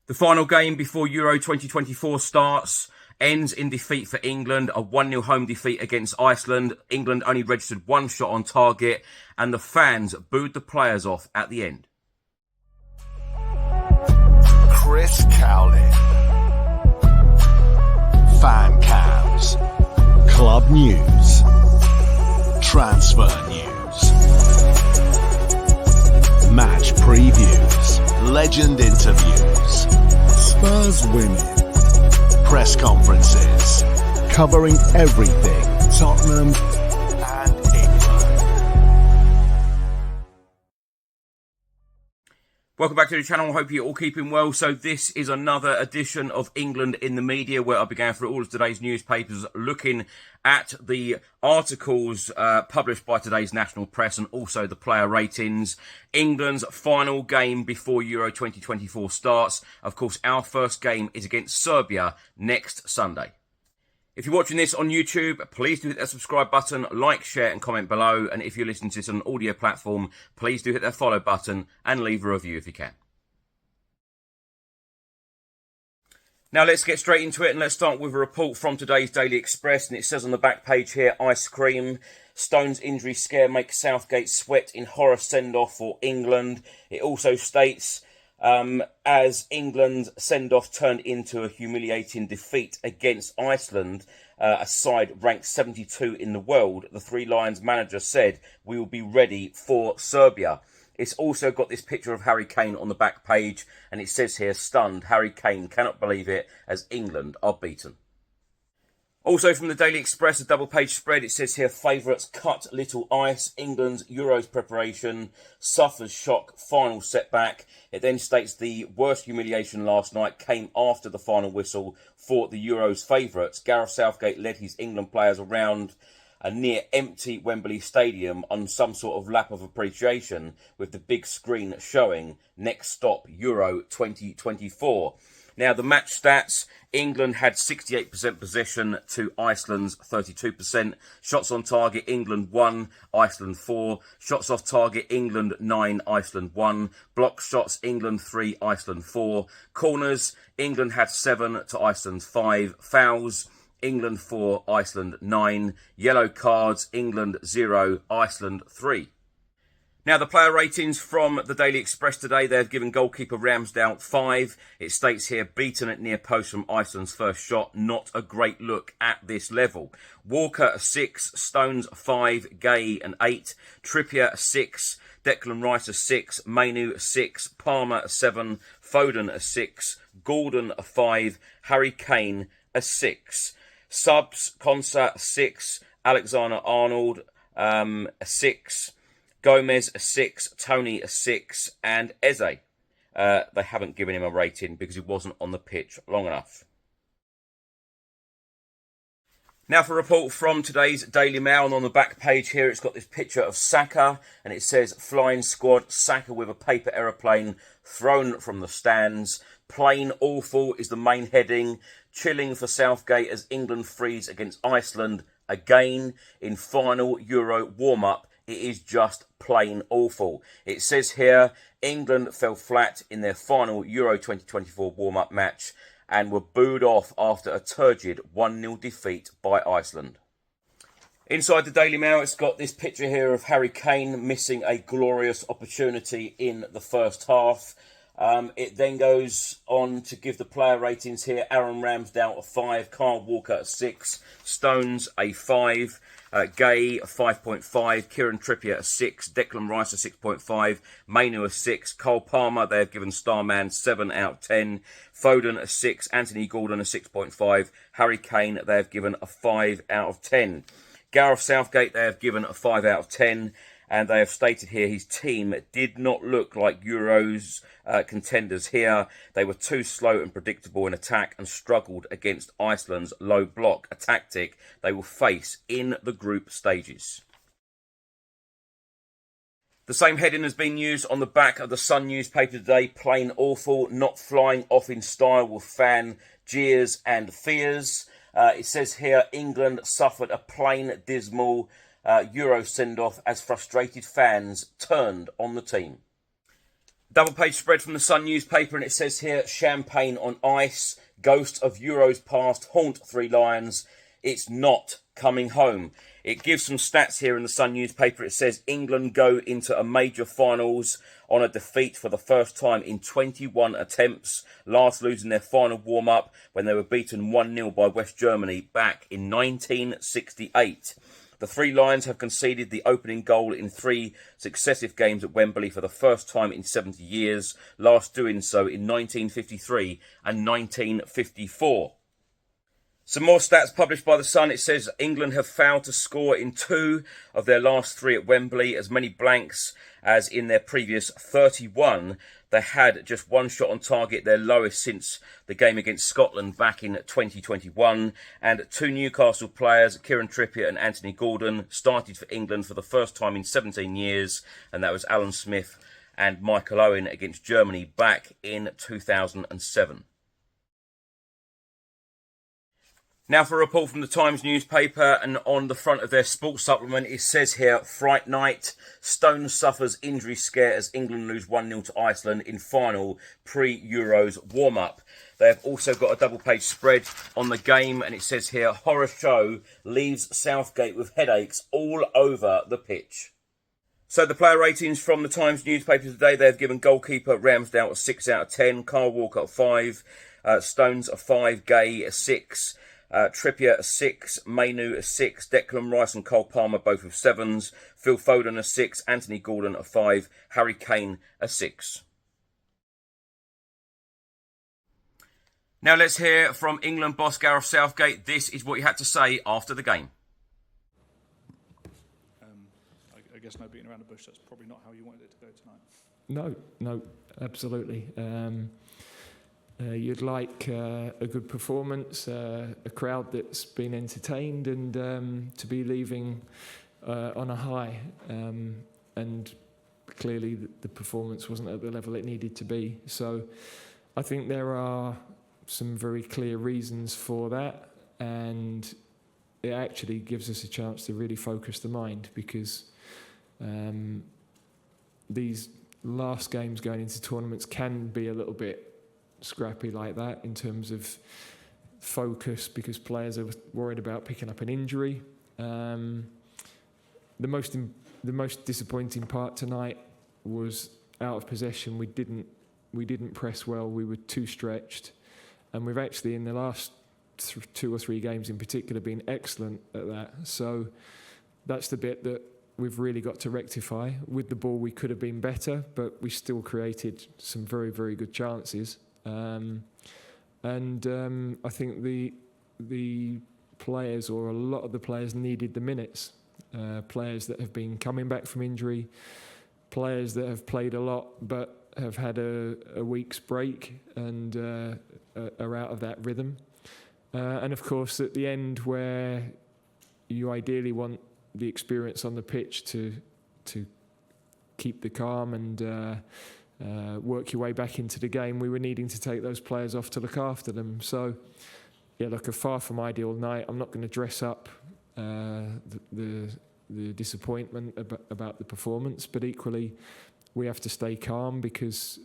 The final game before Euro 2024 starts ends in defeat for England, a 1-0 home defeat against Iceland. England only registered one shot on target, and the fans booed the players off at the end. Chris Cowlin. Fan cams. Club news. Transfer news. Match previews. Legend interviews. Spurs winning. Press conferences. Covering everything Tottenham and England. Welcome back to the channel. I hope you're all keeping well. So this is another edition of England in the Media, where I'll be going through all of today's newspapers, looking at the articles published by today's national press and also the player ratings. England's final game before Euro 2024 starts. Of course, our first game is against Serbia next Sunday. If you're watching this on YouTube, please do hit that subscribe button, like, share and comment below. And if you're listening to this on an audio platform, please do hit that follow button and leave a review if you can. Now let's get straight into it, and let's start with a report from today's Daily Express. And it says on the back page here, ice cream. Stone's injury scare makes Southgate sweat in horror send-off for England. It also states, as England's send-off turned into a humiliating defeat against Iceland, a side ranked 72 in the world, the Three Lions manager said, "We will be ready for Serbia." It's also got this picture of Harry Kane on the back page, and it says here, "Stunned, Harry Kane cannot believe it as England are beaten." Also from the Daily Express, a double-page spread, it says here, favourites cut little ice. England's Euros preparation suffers shock, final setback. It then states the worst humiliation last night came after the final whistle for the Euros favourites. Gareth Southgate led his England players around a near-empty Wembley Stadium on some sort of lap of appreciation, with the big screen showing next stop Euro 2024. Now, the match stats, England had 68% possession to Iceland's 32%. Shots on target, England 1, Iceland 4. Shots off target, England 9, Iceland 1. Block shots, England 3, Iceland 4. Corners, England had 7 to Iceland's 5. Fouls, England 4, Iceland 9. Yellow cards, England 0, Iceland 3. Now, the player ratings from the Daily Express today, they've given goalkeeper Ramsdale 5. It states here, beaten at near post from Iceland's first shot. Not a great look at this level. Walker a 6, Stones a 5, Gay an 8, Trippier a 6, Declan Rice a 6, Mainu a 6, Palmer a 7, Foden a 6, Gordon a 5, Harry Kane a 6. Subs, Konsa a 6, Alexander-Arnold a 6, Gomez a 6, Tony a 6, and Eze. They haven't given him a rating because he wasn't on the pitch long enough. Now for a report from today's Daily Mail, and on the back page here it's got this picture of Saka, and it says, flying squad, Saka with a paper aeroplane thrown from the stands. Plain awful is the main heading. Chilling for Southgate as England freeze against Iceland again in final Euro warm-up. It is just plain awful. It says here, England fell flat in their final Euro 2024 warm-up match and were booed off after a turgid 1-0 defeat by Iceland. Inside the Daily Mail, it's got this picture here of Harry Kane missing a glorious opportunity in the first half. It then goes on to give the player ratings here. Aaron Ramsdale a 5, Kyle Walker a 6, Stones a 5, Gay a 5.5, Kieran Trippier a 6, Declan Rice a 6.5, Mainu a 6, Cole Palmer, they have given Starman 7 out of 10, Foden a 6, Anthony Gordon a 6.5, Harry Kane, they have given a 5 out of 10. Gareth Southgate, they have given a 5 out of 10. And they have stated here his team did not look like Euros contenders here. They were too slow and predictable in attack and struggled against Iceland's low block, a tactic they will face in the group stages. The same heading has been used on the back of the Sun newspaper today. Plain awful, not flying off in style with fan jeers and fears. It says here, England suffered a plain dismal Euro send-off as frustrated fans turned on the team. Double page spread from the Sun newspaper, and it says here, champagne on ice, ghosts of Euros past haunt Three Lions. It's not coming home. It gives some stats here in the Sun newspaper. It says England go into a major finals on a defeat for the first time in 21 attempts, last losing their final warm-up when they were beaten 1-0 by West Germany back in 1968. The Three Lions have conceded the opening goal in 3 successive games at Wembley for the first time in 70 years, last doing so in 1953 and 1954. Some more stats published by The Sun. It says England have failed to score in 2 of their last 3 at Wembley, as many blanks as in their previous 31. They had just 1 shot on target, their lowest since the game against Scotland back in 2021. And 2 Newcastle players, Kieran Trippier and Anthony Gordon, started for England for the first time in 17 years. And that was Alan Smith and Michael Owen against Germany back in 2007. Now for a report from the Times newspaper, and on the front of their sports supplement it says here, Fright night, Stones suffers injury scare as England lose 1-0 to Iceland in final pre-Euros warm-up. They have also got a double page spread on the game, and it says here, horror show leaves Southgate with headaches all over the pitch. So the player ratings from the Times newspaper today, they've given goalkeeper Ramsdale a 6 out of 10, Carl Walker a 5, Stones a 5, Gay a 6, Trippier a 6, Mainu a 6, Declan Rice and Cole Palmer both with 7s, Phil Foden a 6, Anthony Gordon a 5, Harry Kane a 6. Now let's hear from England boss Gareth Southgate. This is what he had to say after the game. I guess no beating around the bush, that's probably not how you wanted it to go tonight. No, absolutely. You'd like a good performance, a crowd that's been entertained, and to be leaving on a high. And clearly the performance wasn't at the level it needed to be. So I think there are some very clear reasons for that, and it actually gives us a chance to really focus the mind, because these last games going into tournaments can be a little bit scrappy like that in terms of focus, because players are worried about picking up an injury. The most disappointing part tonight was out of possession. We didn't press well. We were too stretched, and we've actually in the last 2 or 3 games in particular been excellent at that. So that's the bit that we've really got to rectify. With the ball we could have been better, but we still created some very, very good chances. I think the players, or a lot of the players, needed the minutes. Players that have been coming back from injury, players that have played a lot but have had a week's break and are out of that rhythm. And of course at the end, where you ideally want the experience on the pitch to keep the calm and work your way back into the game, we were needing to take those players off to look after them. So, yeah, look, a far from ideal night. I'm not going to dress up the disappointment about the performance, but equally, we have to stay calm, because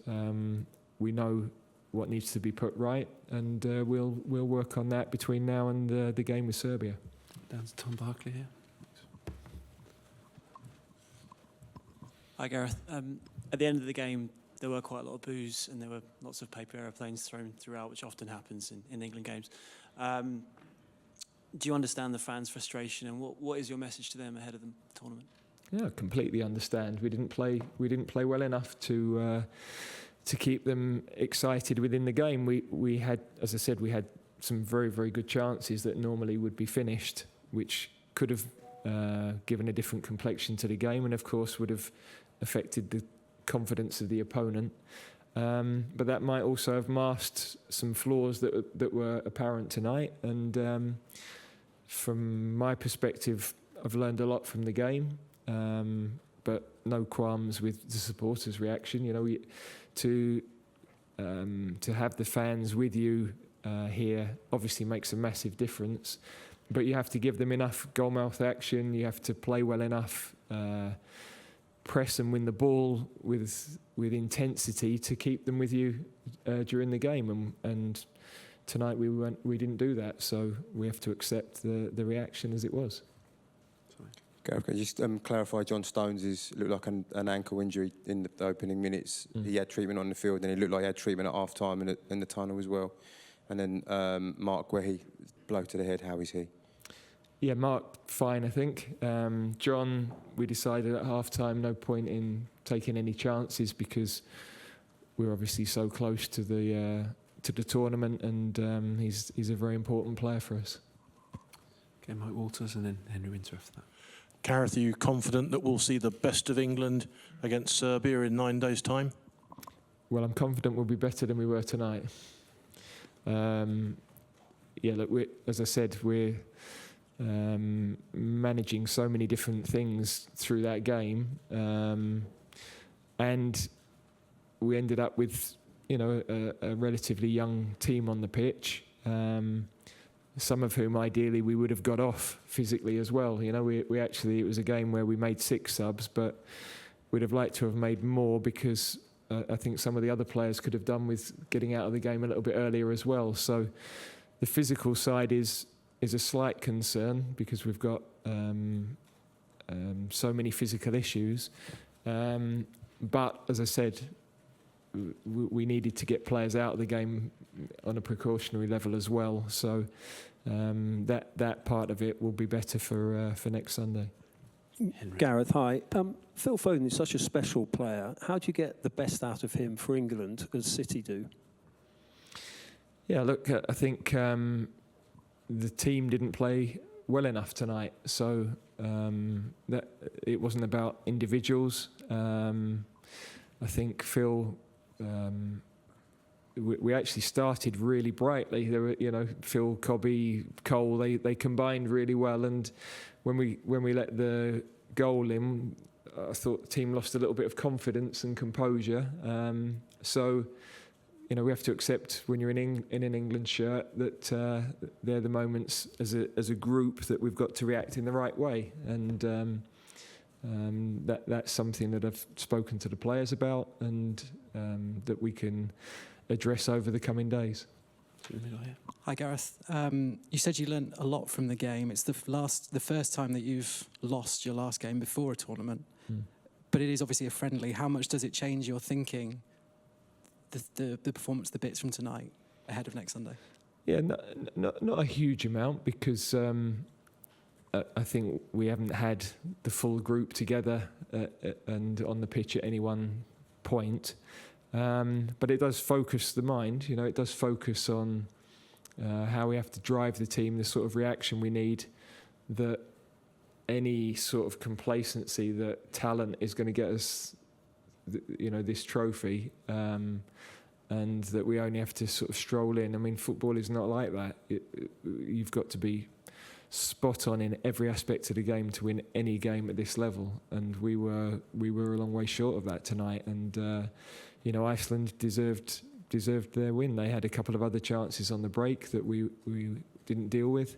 we know what needs to be put right, and we'll work on that between now and the game with Serbia. Down to Tom Barkley here. Hi Gareth. At the end of the game, there were quite a lot of boos and there were lots of paper aeroplanes thrown throughout, which often happens in England games. Do you understand the fans' frustration, and what is your message to them ahead of the tournament? Yeah, I completely understand. We didn't play well enough to keep them excited within the game. We had, as I said, we had some very, very good chances that normally would be finished, which could have given a different complexion to the game, and of course would have affected the confidence of the opponent. But that might also have masked some flaws that were apparent tonight. And from my perspective, I've learned a lot from the game, but no qualms with the supporters' reaction. You know, to have the fans with you here obviously makes a massive difference. But you have to give them enough goalmouth action. You have to play well enough press and win the ball with intensity to keep them with you during the game, and tonight we didn't do that, so we have to accept the reaction as it was. Gareth, can you just clarify John Stones' looked like an ankle injury in the opening minutes. He had treatment on the field, and it looked like he had treatment at half time in the tunnel as well. And then Mark Guehi, blow to the head, how is he? Yeah, Mark, fine, I think. John, we decided at half-time no point in taking any chances because we're obviously so close to the tournament, and he's a very important player for us. Okay, Mike Walters and then Henry Winter after that. Gareth, are you confident that we'll see the best of England against Serbia in 9 days' time? Well, I'm confident we'll be better than we were tonight. Yeah, look, as I said, we're managing so many different things through that game, and we ended up with, you know, a relatively young team on the pitch. Some of whom ideally we would have got off physically as well. You know, we actually, it was a game where we made 6 subs, but we'd have liked to have made more because I think some of the other players could have done with getting out of the game a little bit earlier as well. So the physical side is a slight concern because we've got so many physical issues. But as I said, we needed to get players out of the game on a precautionary level as well. So that part of it will be better for next Sunday. Henry. Gareth, hi. Phil Foden is such a special player. How do you get the best out of him for England, as City do? Yeah, look, I think the team didn't play well enough tonight. So that it wasn't about individuals. I think Phil... we actually started really brightly. There were, you know, Phil, Cobby, Cole. They combined really well, and when we let the goal in, I thought the team lost a little bit of confidence and composure. So, you know, we have to accept when you're in an England shirt that they're the moments as a group that we've got to react in the right way, and that's something that I've spoken to the players about, and that we can address over the coming days. Hi Gareth, you said you learnt a lot from the game. It's the first time that you've lost your last game before a tournament, but it is obviously a friendly. How much does it change your thinking, the performance, the bits from tonight ahead of next Sunday? Yeah, not a huge amount because I think we haven't had the full group together and on the pitch at any one point. But it does focus the mind, you know, it does focus on how we have to drive the team, the sort of reaction we need, that any sort of complacency that talent is going to get us, you know, this trophy, and that we only have to sort of stroll in. I mean, football is not like that. You've got to be spot on in every aspect of the game to win any game at this level, and we were a long way short of that tonight. And you know, Iceland deserved their win. They had a couple of other chances on the break that we didn't deal with.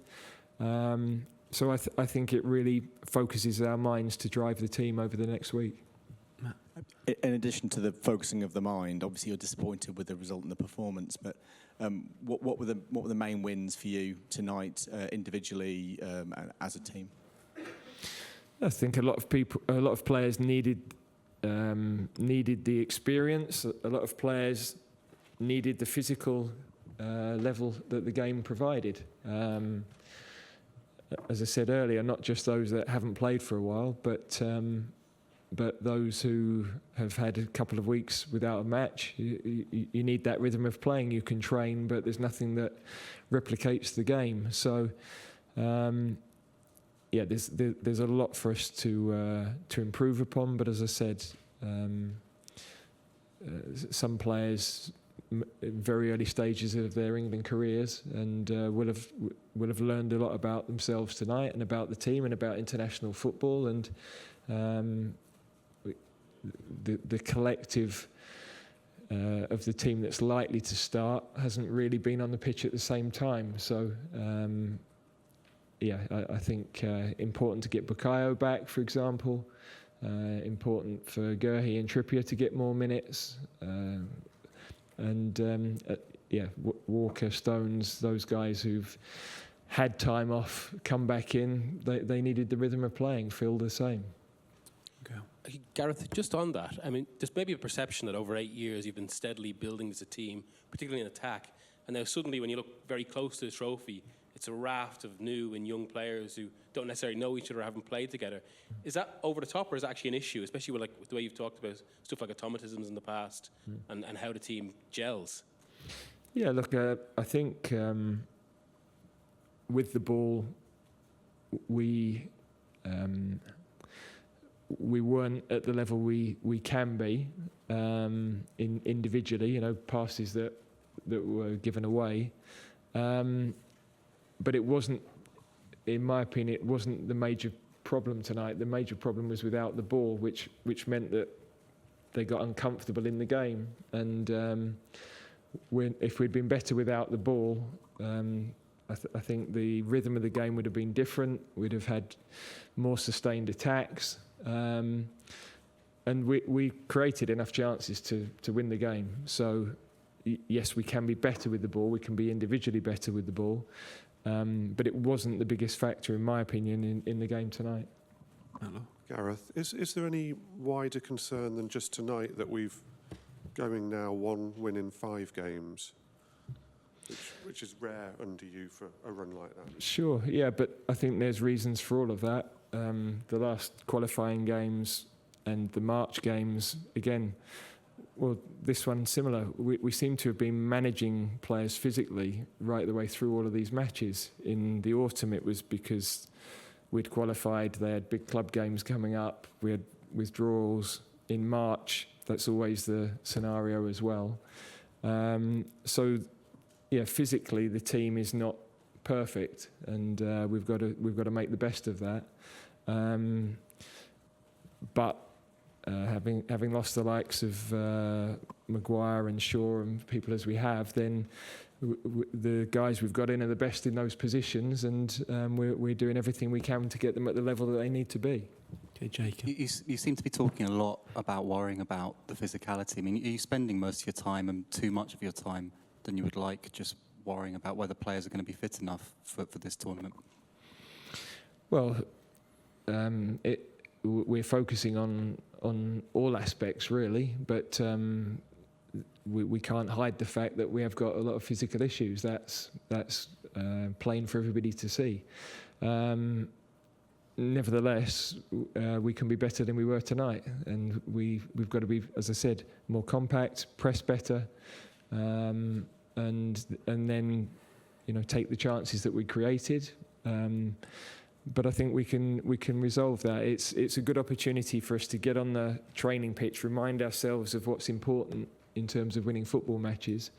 So I think it really focuses our minds to drive the team over the next week. In addition to the focusing of the mind, obviously you're disappointed with the result and the performance, but what were the main wins for you tonight, individually and as a team? I think a lot of players needed the experience. A lot of players needed the physical level that the game provided. As I said earlier, not just those that haven't played for a while, but those who have had a couple of weeks without a match. You need that rhythm of playing. You can train, but there's nothing that replicates the game. So, yeah, there's a lot for us to improve upon. But as I said, some players very early stages of their England careers, and will have learned a lot about themselves tonight, and about the team, and about international football, and the collective of the team that's likely to start hasn't really been on the pitch at the same time. So yeah, I think important to get Bukayo back, for example. important for Guehi and Trippier to get more minutes. Walker, Stones, those guys who've had time off, come back in, they needed the rhythm of playing, feel the same. Okay. Gareth, just on that, I mean, there's maybe a perception that over 8 years you've been steadily building as a team, particularly in attack, and now suddenly when you look very close to the trophy, it's a raft of new and young players who don't necessarily know each other or haven't played together. Is that over the top, or is that actually an issue, especially with the way you've talked about stuff like automatisms in the past and how the team gels? Yeah, look, I think with the ball, we weren't at the level we can be individually. You know, passes that were given away, but it wasn't, in my opinion, it wasn't the major problem tonight. The major problem was without the ball, which meant that they got uncomfortable in the game. And if we'd been better without the ball, I think the rhythm of the game would have been different. We'd have had more sustained attacks. And we created enough chances to win the game. So, yes, we can be better with the ball. We can be individually better with the ball. But it wasn't the biggest factor, in my opinion, in the game tonight. Gareth, is there any wider concern than just tonight that we've going now 1 win in 5 games, which is rare under you for a run like that? Sure, yeah, but I think there's reasons for all of that. The last qualifying games and the March games, again, well, this one similar. We seem to have been managing players physically right the way through all of these matches. In the autumn, it was because we'd qualified, they had big club games coming up, we had withdrawals. In March, that's always the scenario as well. So, yeah, physically the team is not perfect, and we've got to make the best of that. But having lost the likes of Maguire and Shaw and people as we have, then the guys we've got in are the best in those positions, and we're doing everything we can to get them at the level that they need to be. Okay, Jacob. You seem to be talking a lot about worrying about the physicality. I mean, are you spending most of your time and too much of your time than you would like just worrying about whether players are going to be fit enough for this tournament? Well, we're focusing on all aspects really, but we can't hide the fact that we have got a lot of physical issues. That's plain for everybody to see. Nevertheless, we can be better than we were tonight, and we've got to be, as I said, more compact, press better, and then take the chances that we created. But I think we can resolve that. It's a good opportunity for us to get on the training pitch, remind ourselves of what's important in terms of winning football matches.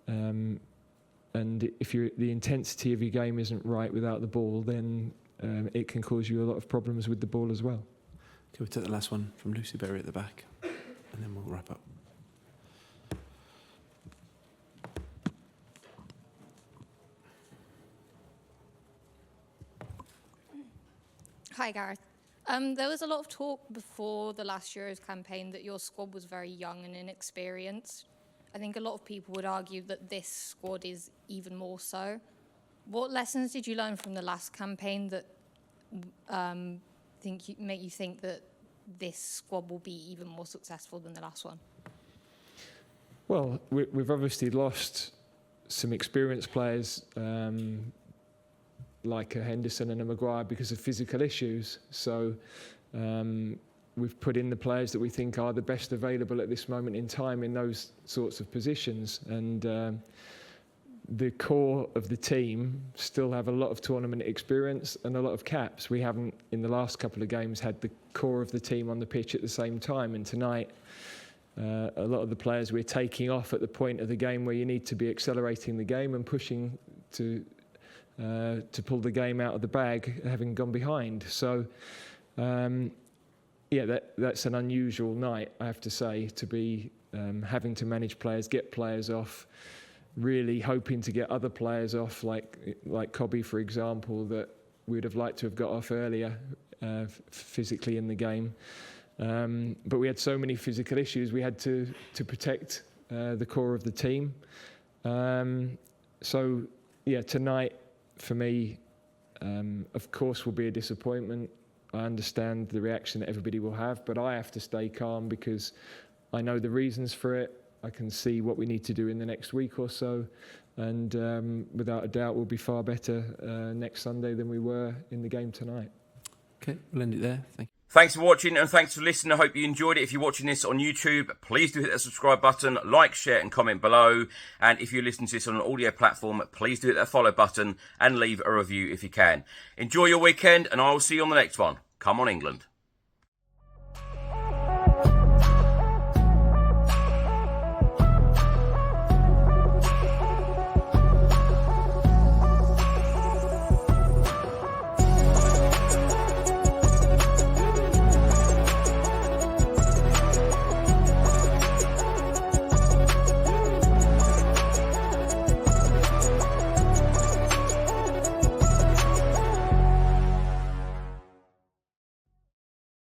And if the intensity of your game isn't right without the ball, then it can cause you a lot of problems with the ball as well. Okay, we'll take the last one from Lucy Berry at the back, and then we'll wrap up. Hi, Gareth. There was a lot of talk before the last Euros campaign that your squad was very young and inexperienced. I think a lot of people would argue that this squad is even more so. What lessons did you learn from the last campaign that make you think that this squad will be even more successful than the last one? Well, we've obviously lost some experienced players like a Henderson and a Maguire because of physical issues. So we've put in the players that we think are the best available at this moment in time in those sorts of positions. And the core of the team still have a lot of tournament experience and a lot of caps. We haven't, in the last couple of games, had the core of the team on the pitch at the same time. And tonight, a lot of the players we're taking off at the point of the game where you need to be accelerating the game and pushing to pull the game out of the bag, having gone behind. So, that's an unusual night, I have to say, to be having to manage players, get players off, really hoping to get other players off, like Cobby, for example, that we'd have liked to have got off earlier. physically in the game. But we had so many physical issues. We had to protect the core of the team. So, yeah, tonight, for me, of course, will be a disappointment. I understand the reaction that everybody will have, but I have to stay calm because I know the reasons for it. I can see what we need to do in the next week or so. And without a doubt, we'll be far better next Sunday than we were in the game tonight. Okay, we'll end it there. Thank you. Thanks for watching and thanks for listening. I hope you enjoyed it. If you're watching this on YouTube, please do hit that subscribe button, like, share and comment below. And if you're listening to this on an audio platform, please do hit that follow button and leave a review if you can. Enjoy your weekend and I will see you on the next one. Come on, England.